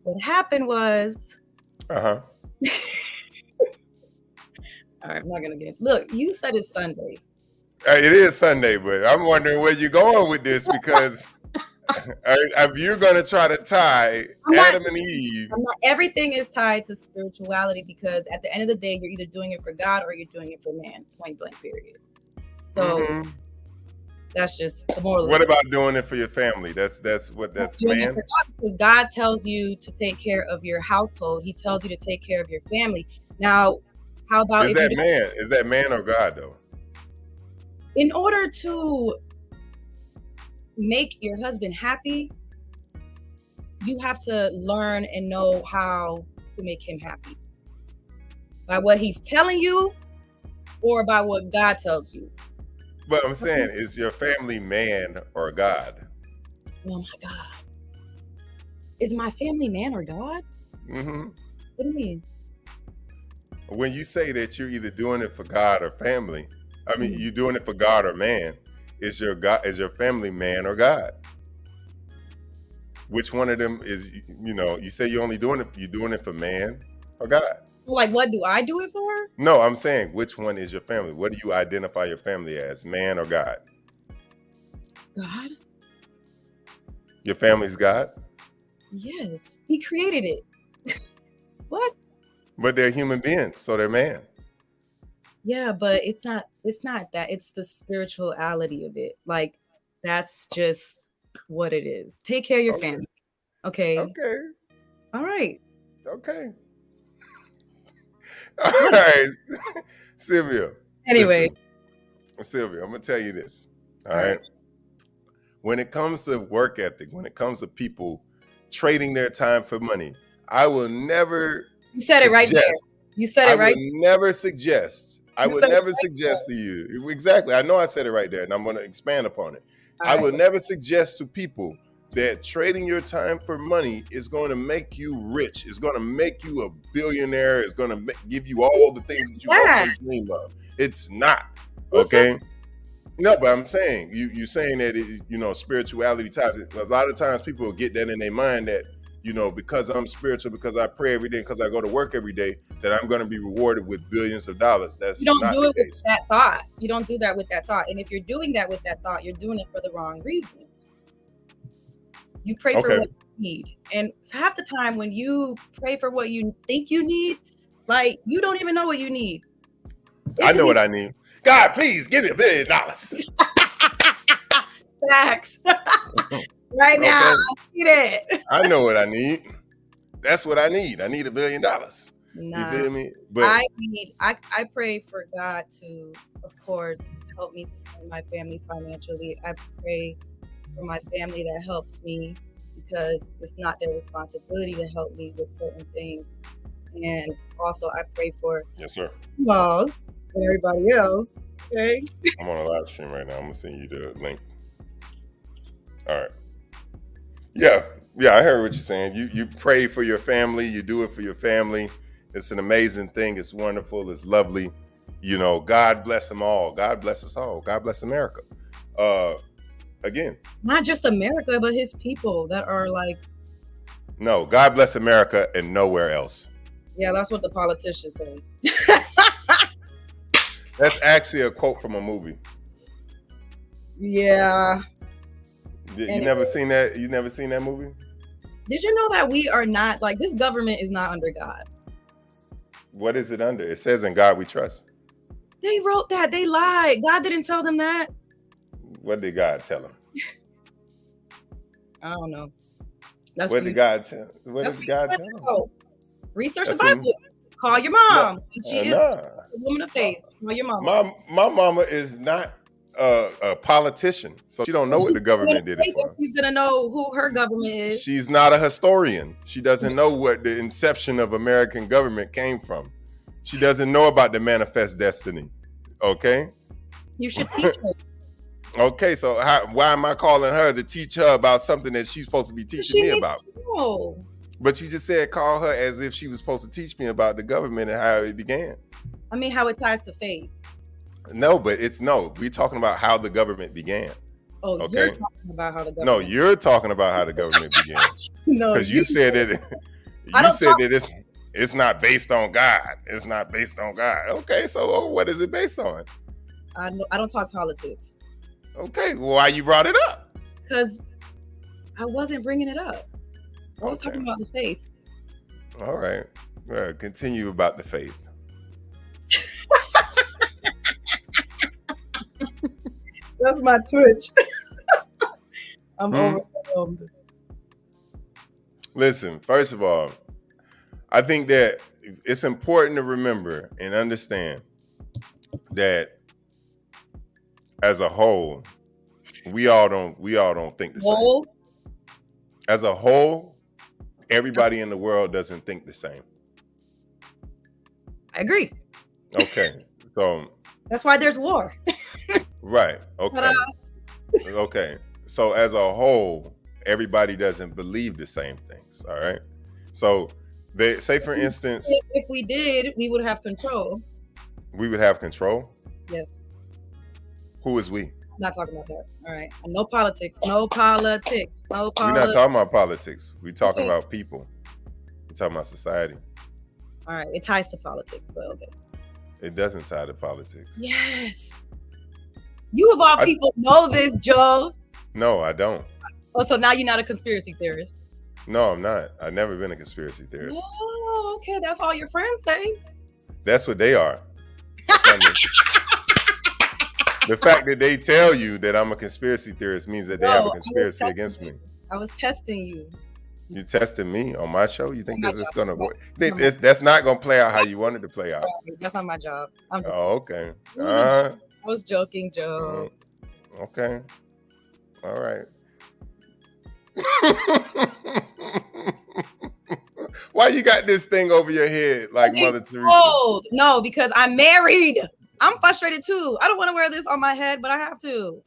what happened was. All right, I'm not gonna get. Look, you said it's Sunday. It is Sunday, but I'm wondering where you're going with this because if you're gonna try to tie Adam and Eve, everything is tied to spirituality because at the end of the day, you're either doing it for God or you're doing it for man. Point blank. Period. So that's just the moral. What about doing it for your family? That's man. Because God tells you to take care of your household. He tells you to take care of your family. Now, how about is that man or God though? In order to make your husband happy, you have to learn and know how to make him happy. By what he's telling you or by what God tells you. But I'm saying, is your family man or God? Oh my God. Is my family man or God? Mm-hmm. What do you mean? When you say that you're either doing it for God or family, I mean, you're doing it for God or man, is your family man or God? Which one of them is, you know, you say you're doing it for man or God? Like, what do I do it for? No, I'm saying, which one is your family? What do you identify your family as, man or God? God. Your family's God? Yes, he created it. What? But they're human beings, so they're man. Yeah, but it's not that. It's the spirituality of it. Like, that's just what it is. Take care of your family. Okay. Okay. All right. Okay. All right, Sylvia. Anyway, Sylvia, I'm gonna tell you this. All right. When it comes to work ethic, when it comes to people trading their time for money, I will never. You said it right there. You said it right. I would never suggest. I would never suggest to you. Exactly. I know I said it right there, and I'm going to expand upon it. I would never suggest to people that trading your time for money is going to make you rich. It's going to make you a billionaire. It's going to give you all the things that you always dream of. It's not. Okay? No, but I'm saying you saying that spirituality ties it. A lot of times people will get that in their mind that because I'm spiritual, because I pray every day, because I go to work every day, that I'm going to be rewarded with billions of dollars. That's you don't not do the it with case. that thought. You don't do that with that thought. And if you're doing that with that thought, you're doing it for the wrong reasons. You pray for what you need, and half the time when you pray for what you think you need, like you don't even know what you need. I know what I need. God, please give me $1 billion. Facts. Right now, I need it. I know what I need. That's what I need. I need $1 billion. Nah, you feel me? But I pray for God to, of course, help me sustain my family financially. I pray for my family that helps me, because it's not their responsibility to help me with certain things. And also I pray for laws and everybody else. Okay. I'm on a live stream right now. I'm gonna send you the link. All right. Yeah, I heard what you're saying. You pray for your family, you do it for your family. It's an amazing thing. It's wonderful, it's lovely. God bless them all. God bless us all. God bless America. Again. Not just America, but his people that are like. No, God bless America and nowhere else. Yeah, that's what the politicians say. That's actually a quote from a movie. Yeah. You never seen that? You never seen that movie? Did you know that we are not, like, this government is not under God? What is it under? It says in God we trust. They wrote that. They lied. God didn't tell them that. What did God tell them? I don't know. What did God tell? What did God tell them? Research the Bible. Call your mom. No, she is a woman of faith. Call your mom. My mama is not a politician, so she don't know what the government did it for. She's gonna know who her government is. She's not a historian. She doesn't know what the inception of American government came from. She doesn't know about the manifest destiny. Okay. You should teach her. Okay, so why am I calling her to teach her about something that she's supposed to be teaching me about? But you just said call her as if she was supposed to teach me about the government and how it began. I mean, how it ties to faith. No, but we're talking about how the government began. Oh, okay. You're talking about how the government. No, you're talking about how the government began. No, because you said that. You said that it's not based on God. It's not based on God. Okay, so what is it based on? I don't talk politics. Okay, well, why you brought it up? Because I wasn't bringing it up. I was talking about the faith. All right. Well, continue about the faith. That's my Twitch. I'm overwhelmed. Listen, first of all, I think that it's important to remember and understand that as a whole, we all don't think the same. As a whole, everybody in the world doesn't think the same. I agree. Okay. So that's why there's war. Right. Okay. Okay. So as a whole, everybody doesn't believe the same things. All right. So they say, for instance, if we did, we would have control. We would have control? Yes. Who is we? I'm not talking about that. All right. No politics. No politics. No politics. We're not talking about politics. We're talking about people. We're talking about society. All right. It ties to politics, but okay. It doesn't tie to politics. Yes. You of all people know this, Joe. No, I don't. Oh, so now you're not a conspiracy theorist? No, I'm not. I've never been a conspiracy theorist. Oh, okay. That's all your friends say. That's what they are. The fact that they tell you that I'm a conspiracy theorist means that they have a conspiracy against me. I was testing you. You testing me on my show? You think this is going to work? That's not going to play out how you wanted to play out. That's not my job. Okay. I was joking, Joe. Okay. All right. Why you got this thing over your head like Mother Teresa? Oh, no, because I'm married. I'm frustrated too. I don't want to wear this on my head, but I have to.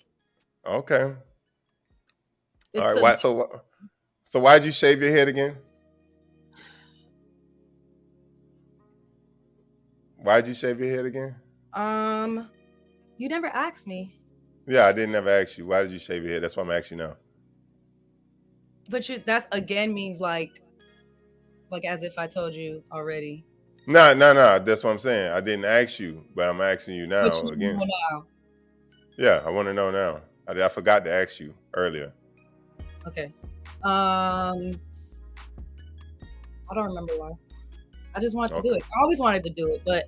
Okay. All right. So why'd you shave your head again? Why'd you shave your head again? You never asked me. Yeah, I didn't ever ask you. Why did you shave your head? That's why I'm asking you now. But that's again means like as if I told you already. No. That's what I'm saying. I didn't ask you, but I'm asking you now But you again. know now. Yeah, I want to know now. I forgot to ask you earlier. Okay. I don't remember why. I just wanted to do it. I always wanted to do it, but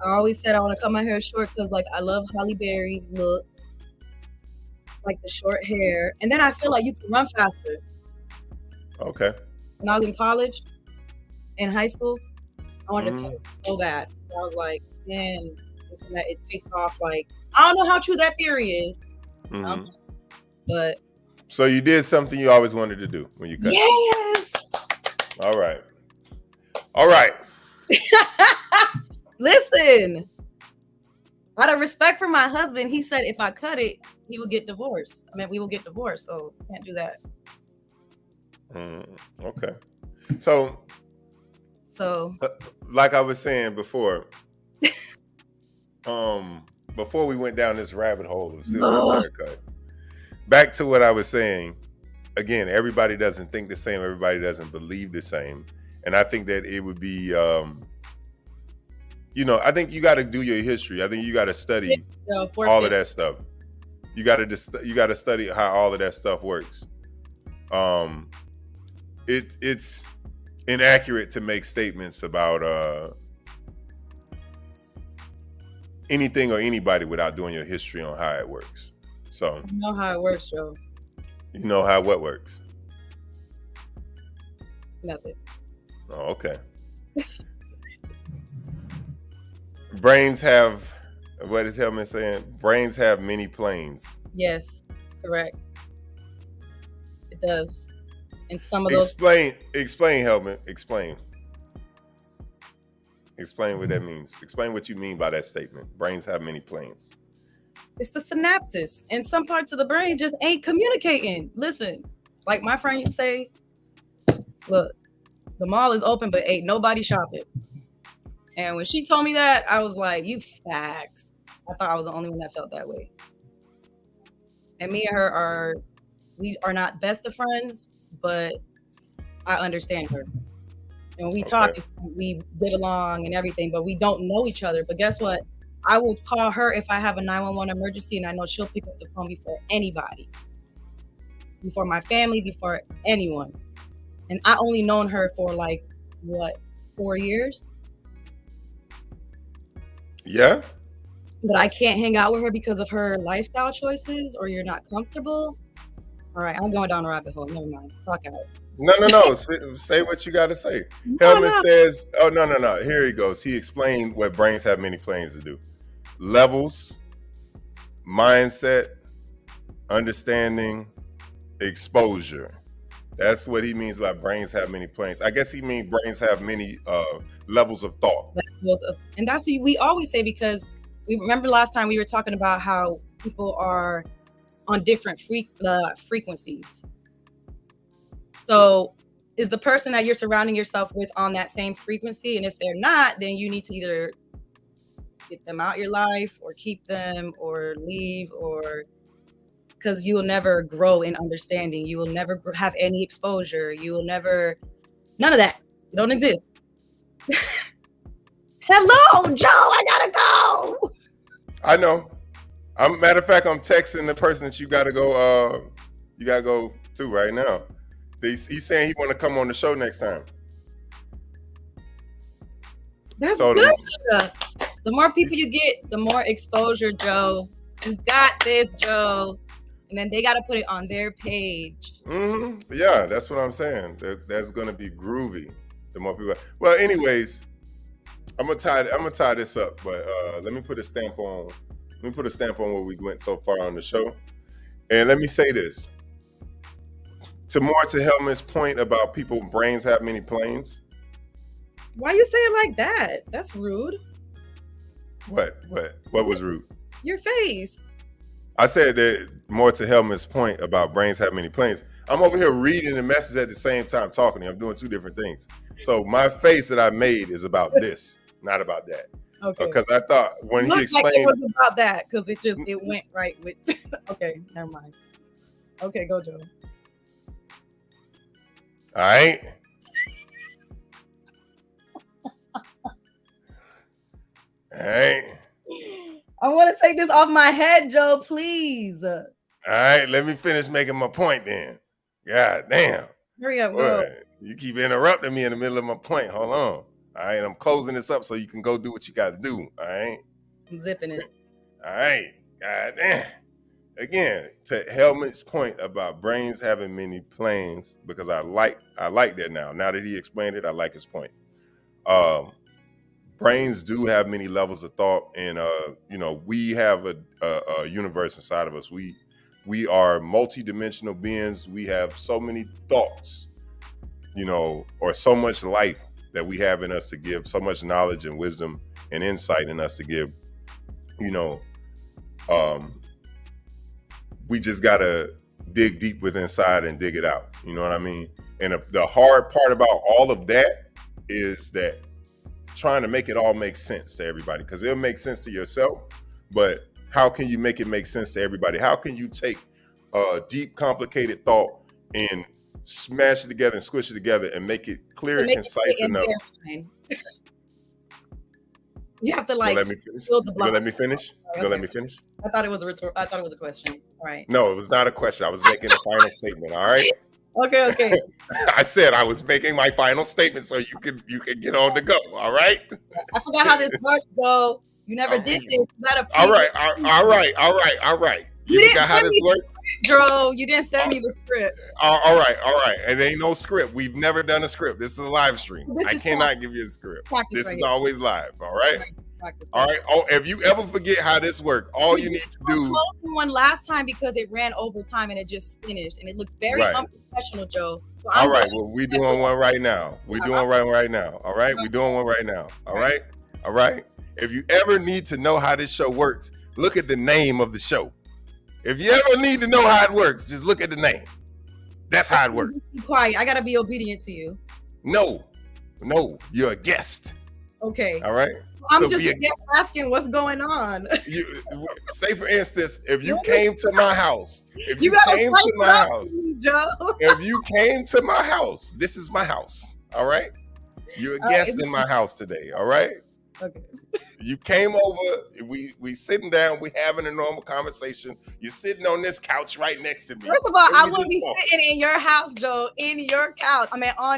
I always said I want to cut my hair short because, like, I love Halle Berry's look, like the short hair, and then I feel like you can run faster. Okay. When I was in college, in high school, I wanted to cut it so bad. I was like, man, it takes off. Like, I don't know how true that theory is, but. So you did something you always wanted to do when you cut. Yes. All right. All right. Listen, out of respect for my husband, he said if I cut it, he would get divorced. I mean, we will get divorced, so can't do that. Okay. So, like I was saying before, before we went down this rabbit hole of Sylvia's haircut, back to what I was saying. Again, everybody doesn't think the same. Everybody doesn't believe the same. And I think that it would be, I think you got to do your history. I think you got to study all of that stuff. You got to study how all of that stuff works. It's inaccurate to make statements about anything or anybody without doing your history on how it works. So you know how it works, Joe. You know how what works? Nothing. Oh, okay. Brains have, what is Hellman saying? Brains have many planes. Yes, correct. It does. And some of those. Explain, Hellman. Explain what that means. Explain what you mean by that statement. Brains have many planes. It's the synapses, and some parts of the brain just ain't communicating. Listen, like my friend used to say, look, the mall is open, but ain't nobody shopping. And when she told me that, I was like, you facts. I thought I was the only one that felt that way. And me and her we are not best of friends, but I understand her. And when we talk, we get along and everything, but we don't know each other. But guess what? I will call her if I have a 911 emergency, and I know she'll pick up the phone before anybody, before my family, before anyone. And I only known her for 4 years? Yeah. But I can't hang out with her because of her lifestyle choices, or you're not comfortable. All right, I'm going down a rabbit hole. Never mind. Fuck out. No. Say what you got to say. Hellman says, oh, no. Here he goes. He explained what brains have many planes to do. Levels, mindset, understanding, exposure. That's what he means by brains have many planes. I guess he means brains have many levels of thought. And that's what we always say, because we remember last time we were talking about how people are on different frequencies. So is the person that you're surrounding yourself with on that same frequency? And if they're not, then you need to either get them out your life or keep them or leave, or because you will never grow in understanding. You will never have any exposure. You will never, none of that. You don't exist. Hello, Joe, I gotta go. I know. Matter of fact, I'm texting the person that you gotta go to right now. He's saying he want to come on the show next time. That's good. The more people you get, the more exposure, Joe. You got this, Joe. And then they got to put it on their page. Yeah, that's what I'm saying. That's going to be groovy. The more people. Well, anyways, I'm gonna tie this up, but let me put a stamp on. Let me put a stamp on where we went so far on the show. And let me say this. To Hellman's point about people brains have many planes. Why you say it like that? That's rude. What was rude? Your face. I said that more to Hellman's point about brains have many planes. I'm over here reading the message at the same time talking to you. I'm doing two different things. So my face that I made is about this, not about that. Okay. Because I thought when he explained, like it was about that because it went right with. Okay, never mind. Okay, go, Joe. All right. All right. I want to take this off my head, Joe, please. All right, let me finish making my point then. God damn. Hurry up, go. You keep interrupting me in the middle of my point. Hold on. All right, I'm closing this up so you can go do what you got to do. All right. I'm zipping it. All right. God damn. Again, to Helmut's point about brains having many planes, because I like that now. Now that he explained it, I like his point. Brains do have many levels of thought, and we have a universe inside of us. We are multi-dimensional beings. We have so many thoughts, or so much life that we have in us to give, so much knowledge and wisdom and insight in us to give. We just gotta dig deep within inside and dig it out. You know what I mean? And the hard part about all of that is that trying to make it all make sense to everybody, because it'll make sense to yourself, but how can you make it make sense to everybody? How can you take a deep, complicated thought and smash it together and squish it together and make it clear and concise enough? You have to let me finish. You gonna let me finish? You gonna let me finish? I thought it was a question. All right. No, it was not a question. I was making a final statement. All right. Okay. I said I was making my final statement so you can get on the go. All right. I forgot how this works, though. You never did this. All right. You forgot how this works? Bro, you didn't send me the script. All right. It ain't no script. We've never done a script. This is a live stream. I cannot give you a script. This is always live. All right. All right. Oh, if you ever forget how this works, all you need to do. I closed one last time because it ran over time and it just finished, and it looked very unprofessional, Joe. So all right. Well, we're doing one right now. We're doing one right now. All right. We're doing one right now. All right. All right. If you ever need to know how this show works, look at the name of the show. If you ever need to know how it works, just look at the name. That's how it works. Be quiet. I gotta be obedient to you. No, you're a guest. Okay. All right. I'm just asking what's going on. Say for instance, if you came to my house, if you came to my house, this is my house. All right. You're a guest in my house today. All right. Okay. You came over, we sitting down, we having a normal conversation. You're sitting on this couch right next to me. First of all, I wouldn't be sitting in your house, Joe, on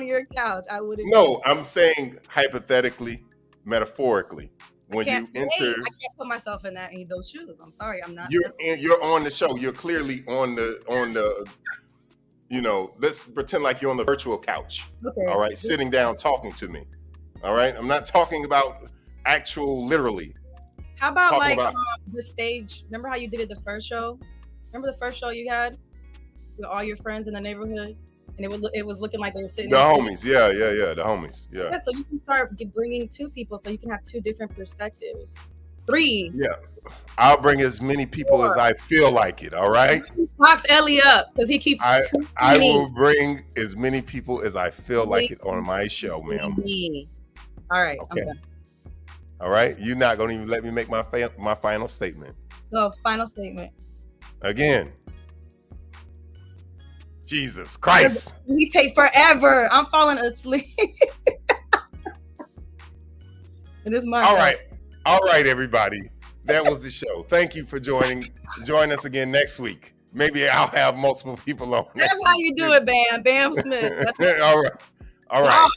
your couch. I wouldn't. No, I'm saying hypothetically, metaphorically. When you enter, I can't put myself in those shoes. I'm sorry, I'm not. You're on the show. You're clearly on the let's pretend like you're on the virtual couch. Okay. All right, sitting down talking to me. All right. I'm not talking about actual literally. How about the stage? Remember how you did it the first show? Remember the first show you had with all your friends in the neighborhood, and it was looking like they were sitting. The homies, yeah, the homies, yeah. Yeah, so you can start bringing two people, so you can have two different perspectives. 3. Yeah, I'll bring as many people 4. As I feel like it. All right. Box Ellie up because he keeps. I will bring as many people as I feel like it on my show, ma'am. All right. Okay. All right. You're not going to even let me make my final statement. So, final statement. Again. Jesus Christ. We take forever. I'm falling asleep. It is my All right. All right, everybody. That was the show. Thank you for joining. Join us again next week. Maybe I'll have multiple people on. That's how you do it, Bam Smith. All right.